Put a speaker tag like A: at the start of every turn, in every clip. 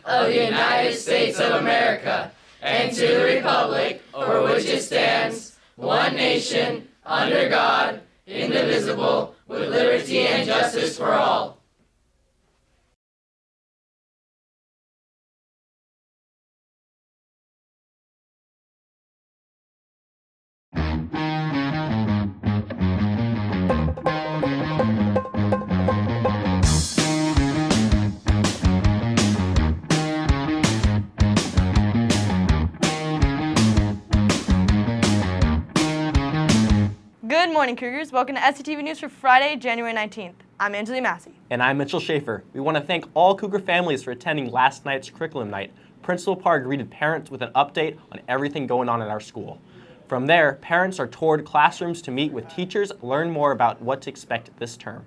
A: of the United States of America, and to the republic for which it stands, one nation, under God, indivisible, with liberty and justice for all.
B: Good morning, Cougars. Welcome to SCTV News for Friday, January 19th. I'm Angela Massey.
C: And I'm Mitchell Schaefer. We want to thank all Cougar families for attending last night's curriculum night. Principal Parr greeted parents with an update on everything going on at our school. From there, parents are toured classrooms to meet with teachers, learn more about what to expect this term.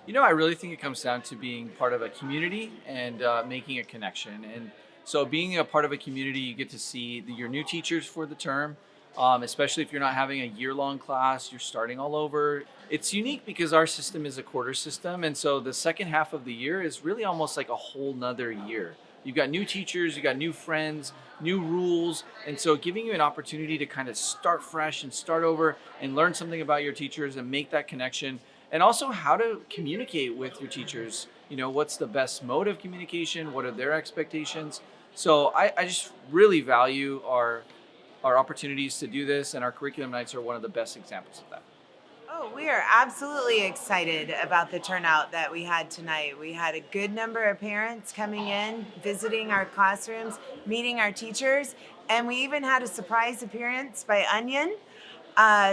D: You know, I really think it comes down to being part of a community and making a connection. And so being a part of a community, you get to see your new teachers for the term, especially if you're not having a year-long class, you're starting all over. It's unique because our system is a quarter system. And so the second half of the year is really almost like a whole nother year. You've got new teachers, you've got new friends, new rules. And so giving you an opportunity to kind of start fresh and start over and learn something about your teachers and make that connection. And also how to communicate with your teachers. You know, what's the best mode of communication? What are their expectations? So I just really value our opportunities to do this, and our curriculum nights are one of the best examples of that.
E: Oh, we are absolutely excited about the turnout that we had tonight. We had a good number of parents coming in, visiting our classrooms, meeting our teachers, and we even had a surprise appearance by Onion.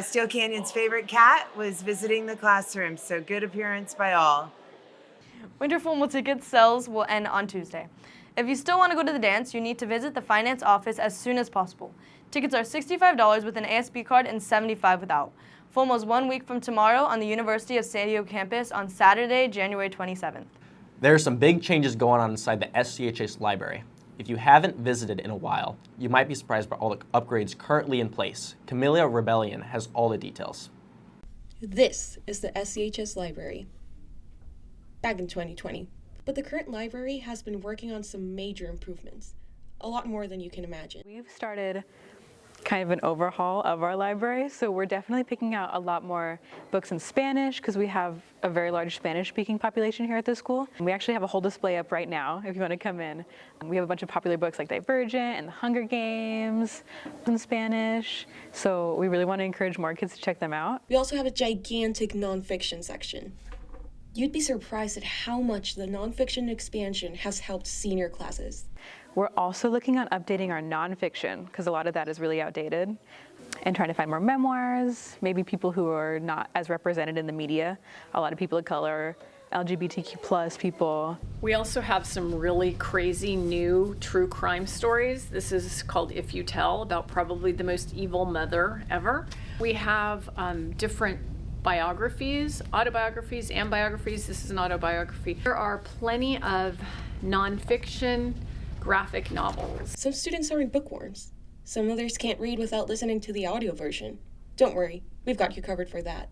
E: Steel Canyon's favorite cat was visiting the classroom, so good appearance by all.
B: Winter formal ticket sales will end on Tuesday. If you still want to go to the dance, you need to visit the finance office as soon as possible. Tickets are $65 with an ASB card and $75 without. Formal is 1 week from tomorrow on the University of San Diego campus on Saturday, January 27th.
C: There are some big changes going on inside the SCHS library. If you haven't visited in a while, you might be surprised by all the upgrades currently in place. Camellia Rebellion has all the details.
F: This is the SCHS library. Back in 2020. But the current library has been working on some major improvements. A lot more than you can imagine.
G: We've started kind of an overhaul of our library, so we're definitely picking out a lot more books in Spanish because we have a very large Spanish-speaking population here at the school. And we actually have a whole display up right now if you want to come in. We have a bunch of popular books like Divergent and The Hunger Games in Spanish, so we really want to encourage more kids to check them out.
F: We also have a gigantic nonfiction section. You'd be surprised at how much the nonfiction expansion has helped senior classes.
G: We're also looking on updating our nonfiction because a lot of that is really outdated, and trying to find more memoirs, maybe people who are not as represented in the media, a lot of people of color, LGBTQ plus people.
H: We also have some really crazy new true crime stories. This is called If You Tell, about probably the most evil mother ever. We have different biographies, autobiographies, and biographies. This is an autobiography. There are plenty of nonfiction graphic novels.
F: Some students are bookworms. Some others can't read without listening to the audio version. Don't worry, we've got you covered for that.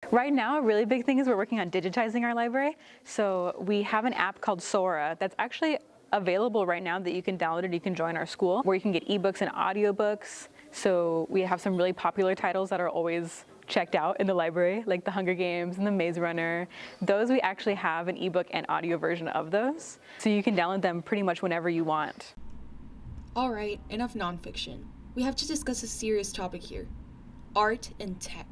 G: Right now, a really big thing is we're working on digitizing our library. So we have an app called Sora that's actually available right now that you can download and you can join our school, where you can get ebooks and audiobooks. So we have some really popular titles that are always checked out in the library, like The Hunger Games and The Maze Runner. Those, we actually have an ebook and audio version of those. So you can download them pretty much whenever you want.
F: All right, enough nonfiction. We have to discuss a serious topic here. Art and tech.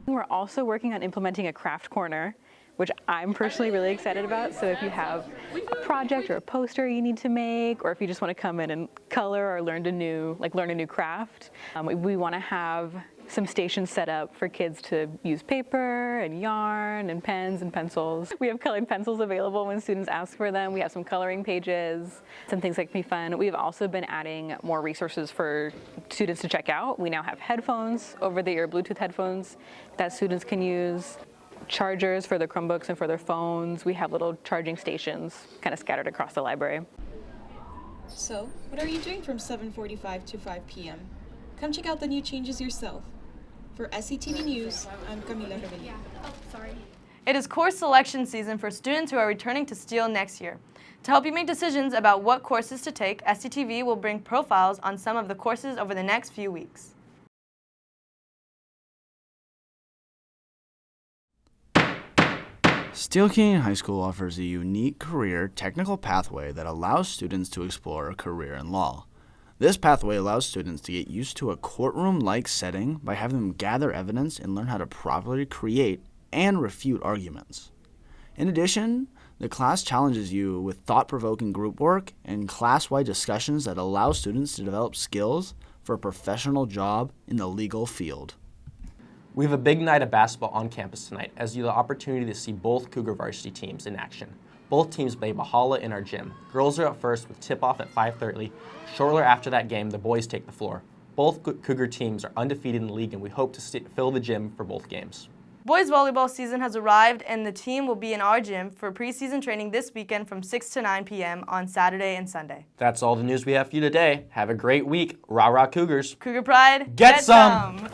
G: We're also working on implementing a craft corner, which I'm personally really excited about. So if you have a project or a poster you need to make, or if you just want to come in and color or learn a new craft, we want to have some stations set up for kids to use paper and yarn and pens and pencils. We have colored pencils available when students ask for them. We have some coloring pages, some things that can be fun. We've also been adding more resources for students to check out. We now have headphones, over-the-ear Bluetooth headphones that students can use, chargers for their Chromebooks and for their phones. We have little charging stations kind of scattered across the library.
F: So, what are you doing from 7:45 to 5 p.m.? Come check out the new changes yourself. For SCTV News, I'm Camila Rebellion.
B: It is course selection season for students who are returning to Steele next year. To help you make decisions about what courses to take, SCTV will bring profiles on some of the courses over the next few weeks.
I: Steele Canyon High School offers a unique career technical pathway that allows students to explore a career in law. This pathway allows students to get used to a courtroom-like setting by having them gather evidence and learn how to properly create and refute arguments. In addition, the class challenges you with thought-provoking group work and class-wide discussions that allow students to develop skills for a professional job in the legal field.
C: We have a big night of basketball on campus tonight as you have the opportunity to see both Cougar varsity teams in action. Both teams play Mahala in our gym. Girls are up first with tip-off at 5:30. Shortly after that game, the boys take the floor. Both Cougar teams are undefeated in the league, and we hope to fill the gym for both games.
B: Boys volleyball season has arrived, and the team will be in our gym for preseason training this weekend from 6 to 9 p.m. on Saturday and Sunday.
C: That's all the news we have for you today. Have a great week. Rah, rah, Cougars.
B: Cougar Pride,
C: Get some!